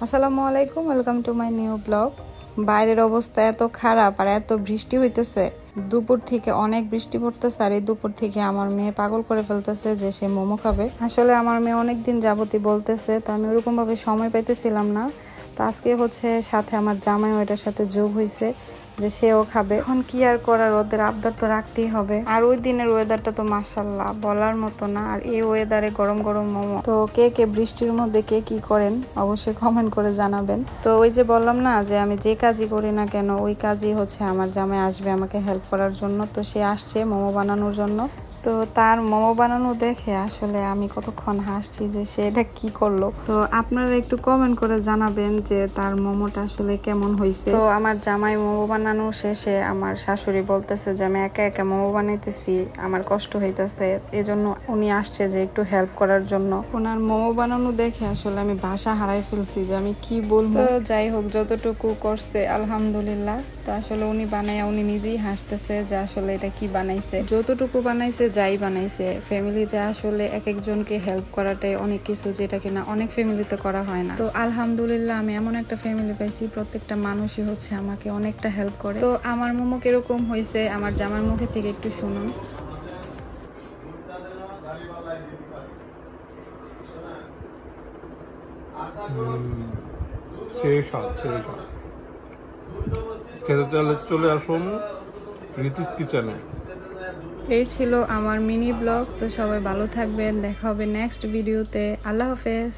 আসসালামু আলাইকুম, welcome to my new blog. বাইরের অবস্থা এত খারাপ আর এত বৃষ্টি হইতেছে, দুপুর থেকে অনেক বৃষ্টি পড়তেছে। আর এই দুপুর থেকে আমার মেয়ে পাগল করে ফেলতেছে যে সে মোমো খাবে। আসলে আমার মেয়ে অনেকদিন যাবতই বলতেছে, তো আমি ওরকম ভাবে সময় পাইতেছিলাম না। তো আজকে হচ্ছে সাথে আমার জামাই ওইটার সাথে যোগ হয়েছে যে সেও খাবে। এখন কি আর করার, ওদের আবদার তো রাখতেই হবে। আর ওই দিনের ওয়েদারটা তো মাশাআল্লাহ বলার মতো না। আর এই ওয়েদারে গরম গরম মোমো। তো কে কে বৃষ্টির মধ্যে কে কি করেন অবশ্যই কমেন্ট করে জানাবেন। তো ওই যে বললাম না যে আমি যে কাজই করি না কেন ওই কাজই হচ্ছে আমার জামাই আসবে আমাকে হেল্প করার জন্য। তো সে আসছে মোমো বানানোর জন্য। তো তার মোমো বানানো দেখে আসলে আমি কতক্ষণ হাসছি যে সে এটা কি করলো। তো আপনারা একটু কমেন্ট করে জানাবেন যে তার মোমোটা আসলে কেমন হয়েছে। তো আমার জামাই মোমো বানানো শেষে আমার শাশুড়ি বলতেছে যে আমি একা একা মোমো বানাইতেছি, আমার কষ্ট হইতেছে, এজন্য উনি আসছে যে একটু হেল্প করার জন্য। ওনার মোমো বানানো দেখে আসলে আমি ভাষা হারাই ফেলছি যে আমি কি বলবো। তো যাই হোক, যতটুকু করছে আলহামদুলিল্লাহ। তো আসলে উনি বানায় উনি নিজেই হাসতেছে যে আসলে এটা কি বানাইছে। যতটুকু বানাইছে যাই বানাইছে, ফ্যামিলিতে আসলে এক একজনকে হেল্প করাটাই অনেক কিছু, যেটা কিনা অনেক ফ্যামিলিতে করা হয় না। তো আলহামদুলিল্লাহ আমি এমন একটা ফ্যামিলি পাইছি, প্রত্যেকটা মানুষই হচ্ছে আমাকে অনেকটা হেল্প করে। তো আমার মোমো কিরকম হয়েছে আমার জামার মুখে থেকে একটু শুনুন। খেতে চলে আসুন নীতিশ কিচেনে। এই ছিল আমার মিনি ব্লগ। তো সবাই ভালো থাকবেন, দেখা হবে নেক্সট ভিডিওতে। আল্লাহ হাফেজ।